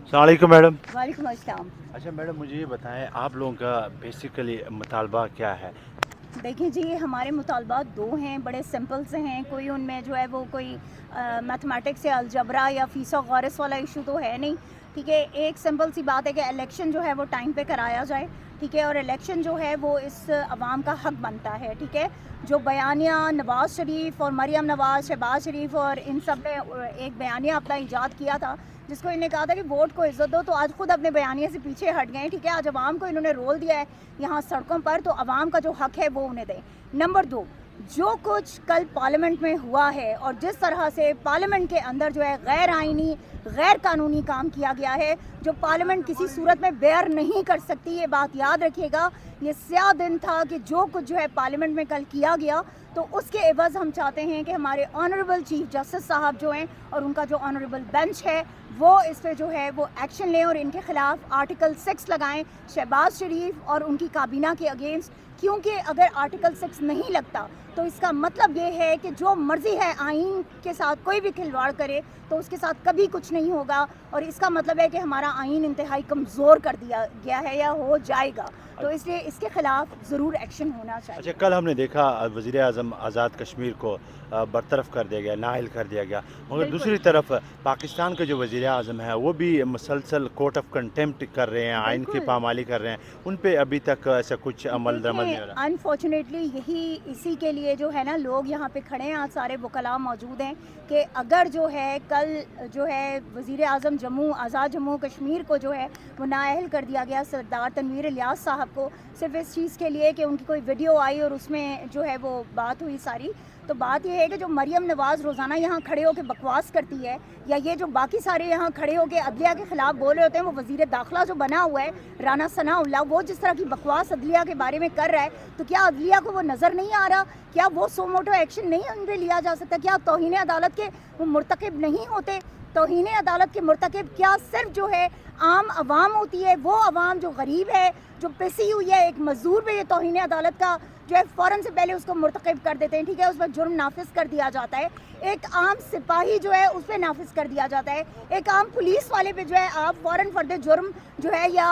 अस्सलाम वालेकुम मैडम। वालेकुम अस्सलाम। अच्छा मैडम, मुझे ये बताएं आप लोगों का बेसिकली मुतालबा क्या है? देखिए जी, हमारे मुतालबात दो हैं, बड़े सिंपल से हैं। कोई उनमें जो है वो कोई मैथमेटिक्स या अलजबरा या फीसा गौरस वाला इशू तो है नहीं। ठीक है, एक सिंपल सी बात है कि इलेक्शन जो है वो टाइम पे कराया जाए। ठीक है, और इलेक्शन जो है वो इस अवाम का हक बनता है। ठीक है, जो बयानिया नवाज़ शरीफ और मरियम नवाज़, शहबाज शरीफ और इन सब ने एक बयानिया अपना ईजाद किया था जिसको इन्हें कहा था कि वोट को इज़्ज़त दो, तो आज खुद अपने बयानिए से पीछे हट गए। ठीक है, आज अवाम को इन्होंने रोल दिया है यहाँ सड़कों पर, तो अवाम का जो हक है वो उन्हें दें। नंबर दो, जो कुछ कल पार्लियामेंट में हुआ है और जिस तरह से पार्लियामेंट के अंदर जो है गैर आइनी, गैर कानूनी काम किया गया है, जो पार्लियामेंट किसी सूरत में बेयर नहीं कर सकती, ये बात याद रखिएगा। ये स्याह दिन था कि जो कुछ जो है पार्लियामेंट में कल किया गया, तो उसके एवज़ हम चाहते हैं कि हमारे ऑनरेबल चीफ जस्टिस साहब जो हैं और उनका जो ऑनरेबल बेंच है वो इस पे जो है वो एक्शन लें और इनके ख़िलाफ़ आर्टिकल 6 लगाएं शहबाज शरीफ और उनकी काबीना के अगेंस्ट। क्योंकि अगर आर्टिकल 6 नहीं लगता तो इसका मतलब ये है कि जो मर्ज़ी है आइन के साथ कोई भी खिलवाड़ करे तो उसके साथ कभी कुछ नहीं होगा, और इसका मतलब है कि हमारा आइन इंतहाई कमज़ोर कर दिया गया है या हो जाएगा। तो इसलिए इसके ख़िलाफ़ ज़रूर एक्शन होना चाहिए। अच्छा, कल हमने देखा वज़ीर आज़म आज़ाद कश्मीर को बरतरफ कर दिया गया, नाअहल कर दिया गया, मगर बिल्कुल। दूसरी तरफ पाकिस्तान के जो वज़ीर आज़म हैं वो भी मुसलसल कोर्ट ऑफ कंटेम्प्ट कर रहे हैं, आइन की बिल्कुल। पामाली कर रहे हैं। उन पे अभी तक ऐसा कुछ अमल दमल नहीं हो देखिए, रहा। अनफॉर्चुनेटली यही इसी के लिए जो है ना लोग यहाँ पे खड़े हैं, आज सारे वकला मौजूद हैं कि अगर जो है कल जो है वज़ीर आज़म जम्मू आज़ाद जम्मू कश्मीर को जो है वो नाअहल कर दिया गया सरदार तनवीर इलियास साहब को, सिर्फ इस चीज़ के लिए कि उनकी कोई वीडियो आई और उसमें जो है वो बात हुई सारी। तो बात ये है कि जो मरियम नवाज़ रोज़ाना यहाँ खड़े होकर बकवास करती है, या ये जो बाकी सारे यहाँ खड़े होकर अदलिया के ख़िलाफ़ बोल रहे होते हैं, वो वज़ीर दाखिला जो बना हुआ है राना सनाउल्लाह, वो जिस तरह की बकवास अदलिया के बारे में कर रहा है, तो क्या अदलिया को वो नज़र नहीं आ रहा? क्या वो सो मोटो एक्शन नहीं उन पर लिया जा सकता? क्या तौहीन अदालत के वो मुर्तकिब नहीं होते? तौहीन अदालत के मुर्तकिब क्या सिर्फ जो है आम आवाम होती है? वो आवाम जो गरीब है, जो पिसी हुई है, एक मजदूर पे ये तौहीन अदालत का जो है फ़ौरन से पहले उसको मुर्तकिब कर देते हैं। ठीक है, उस पर जुर्म नाफिज कर दिया जाता है। एक आम सिपाही जो है उस पर नाफिज कर दिया जाता है। एक आम पुलिस वाले पे जो है आप फ़ौरन फर्द जुर्म जो है या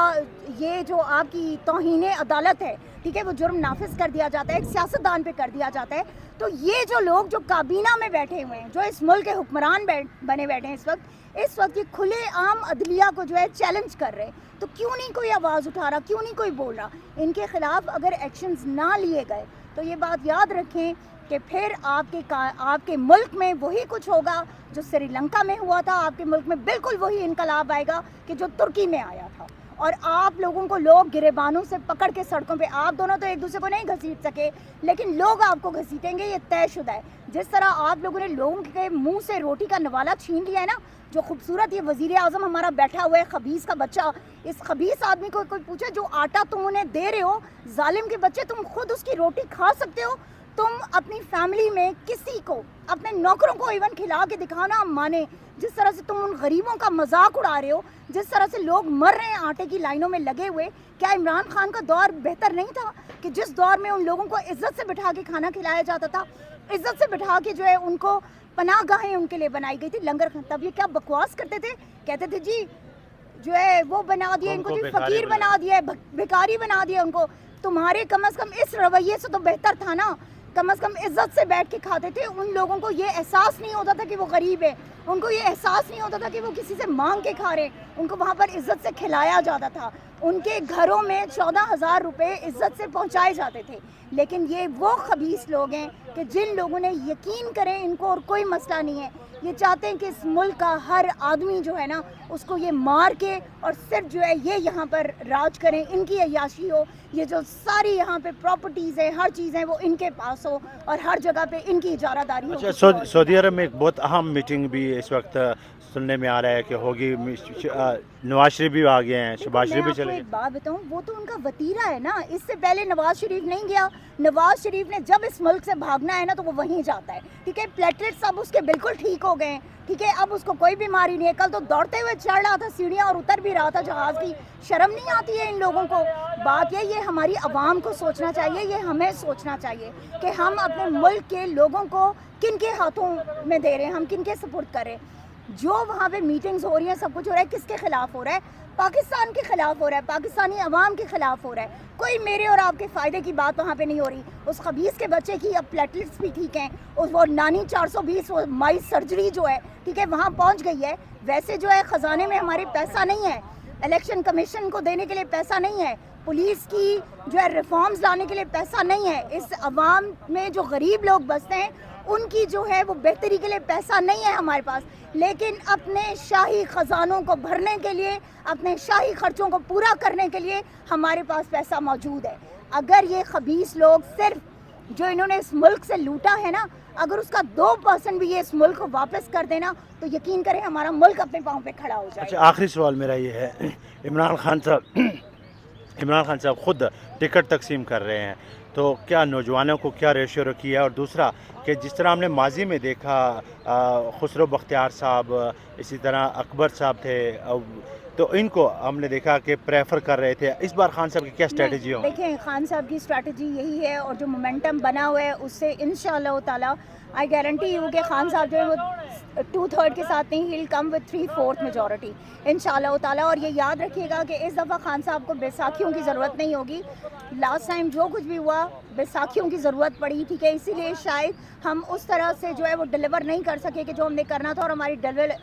ये जो आपकी तौहीन अदालत है, ठीक है, वो जुर्म नाफिज कर दिया जाता है, एक सियासतदान पे कर दिया जाता है। तो ये जो लोग जो काबीना में बैठे हुए हैं, जो इस मुल्क के हुक्मरान बने बैठे हैं इस वक्त ये खुले आम अदलिया को जो है चैलेंज कर रहे हैं, तो क्यों नहीं कोई आवाज़ उठा रहा, क्यों नहीं कोई बोल रहा? इनके ख़िलाफ़ अगर एक्शंस ना लिए गए तो ये बात याद रखें कि फिर आपके मुल्क में वही कुछ होगा जो श्रीलंका में हुआ था। आपके मुल्क में बिल्कुल वही इनकलाब आएगा कि जो तुर्की में आया था, और आप लोगों को लोग गिरेबानों से पकड़ के सड़कों पे, आप दोनों तो एक दूसरे को नहीं घसीट सके लेकिन लोग आपको घसीटेंगे, ये तयशुदा है। जिस तरह आप लोगों ने लोगों के मुंह से रोटी का नवाला छीन लिया है ना, जो खूबसूरत ये वज़ीर आज़म हमारा बैठा हुआ है खबीस का बच्चा, इस खबीस आदमी को कोई पूछे जो आटा तुम उन्हें दे रहे हो, जालिम के बच्चे, तुम खुद उसकी रोटी खा सकते हो? तुम अपनी फैमिली में किसी को, अपने नौकरों को इवन खिला के दिखाओ ना, माने जिस तरह से तुम उन गरीबों का मजाक उड़ा रहे हो, जिस तरह से लोग मर रहे हैं आटे की लाइनों में लगे हुए। क्या इमरान खान का दौर बेहतर नहीं था कि जिस दौर में उन लोगों को इज्जत से बिठा के खाना खिलाया जाता था, इज्जत से बिठा के जो है उनको पनाहगाहें उनके लिए बनाई गई थी, लंगर। तब ये क्या बकवास करते थे, कहते थे जी जो है वो बना दिया इनको, जी फकीर बना दिया, भिखारी बना दिया उनको। तुम्हारे कम से कम इस रवैये से तो बेहतर था ना, कम से कम इज्जत से बैठ के खाते थे। उन लोगों को ये एहसास नहीं होता था कि वो गरीब है, उनको ये एहसास नहीं होता था कि वो किसी से मांग के खा रहे, उनको वहाँ पर इज्जत से खिलाया जाता था। उनके घरों में 14,000 रुपये इज्जत से पहुँचाए जाते थे। लेकिन ये वो खबीस लोग हैं कि जिन लोगों ने, यकीन करें इनको और कोई मसला नहीं है, ये चाहते हैं कि इस मुल्क का हर आदमी जो है ना उसको ये मार के और सिर्फ जो है ये यहाँ पर राज करें, इनकी अय्याशी हो, ये जो सारी यहाँ पे प्रॉपर्टीज़ है, हर चीज़ है वो इनके पास हो और हर जगह पे इनकी इजारादारी हो। अच्छा, सऊदी अरब में एक बहुत अहम मीटिंग भी इस वक्त सुनने में आ रहा है कि होगी। नवाज शरीफ भी आ गए हैं, शहबाज शरीफ भी चले गए। एक बात बताऊं, वो तो उनका वतीरा है ना, इससे पहले नवाज शरीफ नहीं गया। नवाज शरीफ ने जब इस मुल्क से भागना है ना तो वो वहीं जाता है। ठीक है, प्लेटलेट्स अब उसके बिल्कुल ठीक हो गए। ठीक है, अब उसको कोई बीमारी नहीं है। कल तो दौड़ते हुए चढ़ रहा था सीढ़ियाँ और उतर भी रहा था जहाज़ की। शर्म नहीं आती है इन लोगों को? बात ये हमारी आवाम को सोचना चाहिए, ये हमें सोचना चाहिए कि हम अपने मुल्क के लोगों को किन के हाथों में दे रहे हैं, हम किन के सपुर्द कर रहे हैं। جو وہاں پہ میٹنگز ہو رہی ہیں, سب کچھ ہو رہا ہے, کس کے خلاف ہو رہا ہے؟ پاکستان کے خلاف ہو رہا ہے, پاکستانی عوام کے خلاف ہو رہا ہے. کوئی میرے اور آپ کے فائدے کی بات وہاں پہ نہیں ہو رہی. اس خبیث کے بچے کی اب پلیٹلیٹس بھی ٹھیک ہیں, وہ نانی 420 وہ مائی سرجری جو ہے ٹھیک ہے وہاں پہنچ گئی ہے. ویسے جو ہے خزانے میں ہمارے پیسہ نہیں ہے, الیکشن کمیشن کو دینے کے لیے پیسہ نہیں ہے, پولیس کی جو ہے ریفارمز لانے کے لیے پیسہ نہیں ہے, اس عوام میں جو غریب لوگ بستے ہیں ان کی جو ہے وہ بہتری کے لیے پیسہ نہیں ہے ہمارے پاس. لیکن اپنے شاہی خزانوں کو بھرنے کے لیے, اپنے شاہی خرچوں کو پورا کرنے کے لیے ہمارے پاس پیسہ موجود ہے. اگر یہ خبیث لوگ صرف جو انہوں نے اس ملک سے لوٹا ہے نا, اگر اس کا 2% بھی یہ اس ملک کو واپس کر دینا تو یقین کریں ہمارا ملک اپنے پاؤں پہ کھڑا ہو جائے. اچھا, آخری سوال میرا یہ ہے, عمران خان صاحب خود ٹکٹ تقسیم کر رہے ہیں, تو کیا نوجوانوں کو کیا ریشو رکھی ہے؟ اور دوسرا کہ جس طرح ہم نے ماضی میں دیکھا خسرو بختیار صاحب, اسی طرح اکبر صاحب تھے, تو ان کو ہم نے دیکھا کہ پریفر کر رہے تھے, اس بار خان صاحب کی کیا اسٹریٹجی ہو؟ دیکھیں خان صاحب کی اسٹریٹجی یہی ہے, اور جو مومنٹم بنا ہوا ہے اس سے انشاءاللہ تعالیٰ آئی گارنٹی یو کہ خان صاحب جو ہے وہ 2/3 کے ساتھ نہیں, ہیل کم وتھ 3/4 میجورٹی انشاءاللہ تعالیٰ. اور یہ یاد رکھیے گا کہ اس دفعہ خان صاحب کو بیساکھیوں کی ضرورت نہیں ہوگی. لاسٹ ٹائم جو کچھ بھی ہوا بیساکھیوں کی ضرورت پڑی, ٹھیک ہے, اسی لیے شاید ہم اس طرح سے جو ہے وہ ڈلیور نہیں کر سکے کہ جو ہم نے کرنا تھا. اور ہماری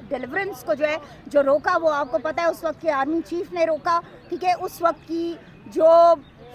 ڈلیورنس کو جو ہے جو روکا وہ آپ کو پتہ ہے اس وقت کے آرمی چیف نے روکا, ٹھیک ہے, اس وقت کی جو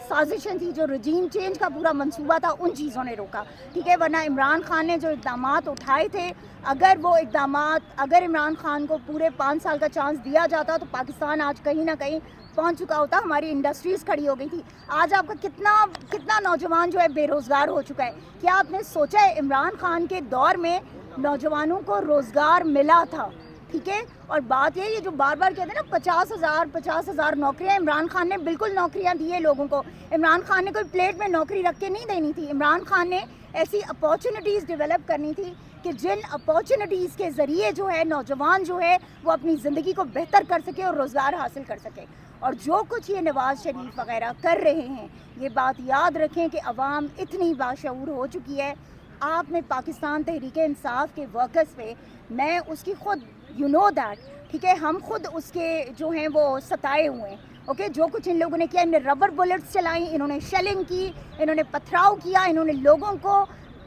سازشیں تھی, جو رجیم چینج کا پورا منصوبہ تھا, ان چیزوں نے روکا, ٹھیک ہے. ورنہ عمران خان نے جو اقدامات اٹھائے تھے, اگر وہ اقدامات, اگر عمران خان کو پورے 5 سال کا چانس دیا جاتا تو پاکستان آج کہیں نہ کہیں پہنچ چکا ہوتا, ہماری انڈسٹریز کھڑی ہو گئی تھی. آج آپ کا کتنا نوجوان جو ہے بے روزگار ہو چکا ہے. کیا آپ نے سوچا ہے عمران خان کے دور میں نوجوانوں کو روزگار ملا تھا, ٹھیک ہے. اور بات یہ جو بار بار کہتے ہیں نا 50,000 نوکریاں, عمران خان نے بالکل نوکریاں دی ہیں لوگوں کو. عمران خان نے کوئی پلیٹ میں نوکری رکھ کے نہیں دینی تھی. عمران خان نے ایسی اپارچونیٹیز ڈیولپ کرنی تھی کہ جن اپارچونیٹیز کے ذریعے جو ہے نوجوان جو ہے وہ اپنی زندگی کو بہتر کر سکے اور روزگار حاصل کر سکے. اور جو کچھ یہ نواز شریف وغیرہ کر رہے ہیں, یہ بات یاد رکھیں کہ عوام اتنی باشعور ہو چکی ہے. آپ نے پاکستان تحریک انصاف کے ورکرز پہ, میں اس کی خود یو نو دیٹ, ٹھیک ہے, ہم خود اس کے جو ہیں وہ ستائے ہوئے ہیں. اوکے, جو کچھ ان لوگوں نے کیا, انہوں نے ربر بلٹس چلائیں, انہوں نے شیلنگ کی, انہوں نے پتھراؤ کیا, انہوں نے لوگوں کو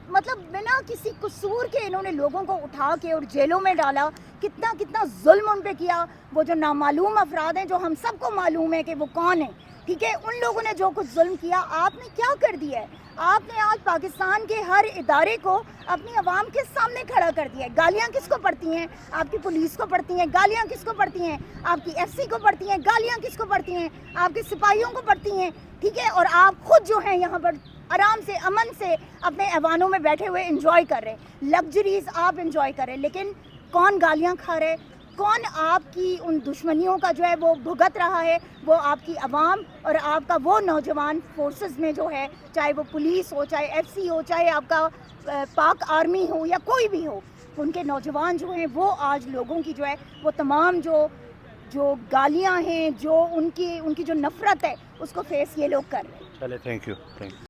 مطلب بنا کسی قصور کے انہوں نے لوگوں کو اٹھا کے اور جیلوں میں ڈالا. کتنا ظلم ان پہ کیا. وہ جو نامعلوم افراد ہیں, جو ہم سب کو معلوم ہے کہ وہ کون ہیں, ٹھیک ہے, ان لوگوں نے جو کچھ ظلم کیا, آپ نے کیا کر دیا ہے؟ آپ نے آج پاکستان کے ہر ادارے کو اپنی عوام کے سامنے کھڑا کر دیا ہے. گالیاں کس کو پڑتی ہیں؟ آپ کی پولیس کو پڑتی ہیں. گالیاں کس کو پڑتی ہیں؟ آپ کی ایف سی کو پڑتی ہیں. گالیاں کس کو پڑتی ہیں؟ آپ کے سپاہیوں کو پڑتی ہیں, ٹھیک ہے. اور آپ خود جو ہیں یہاں پر آرام سے امن سے اپنے ایوانوں میں بیٹھے ہوئے انجوائے کر رہے ہیں, لگژریز آپ انجوائے کر رہے ہیں. لیکن کون گالیاں کھا رہے, کون آپ کی ان دشمنیوں کا جو ہے وہ بھگت رہا ہے؟ وہ آپ کی عوام اور آپ کا وہ نوجوان فورسز میں جو ہے, چاہے وہ پولیس ہو, چاہے ایف سی ہو, چاہے آپ کا پاک آرمی ہو یا کوئی بھی ہو, ان کے نوجوان جو ہیں وہ آج لوگوں کی جو ہے وہ تمام جو گالیاں ہیں, جو ان کی جو نفرت ہے, اس کو فیس یہ لوگ کر رہے ہیں. چلے, تھینک یو.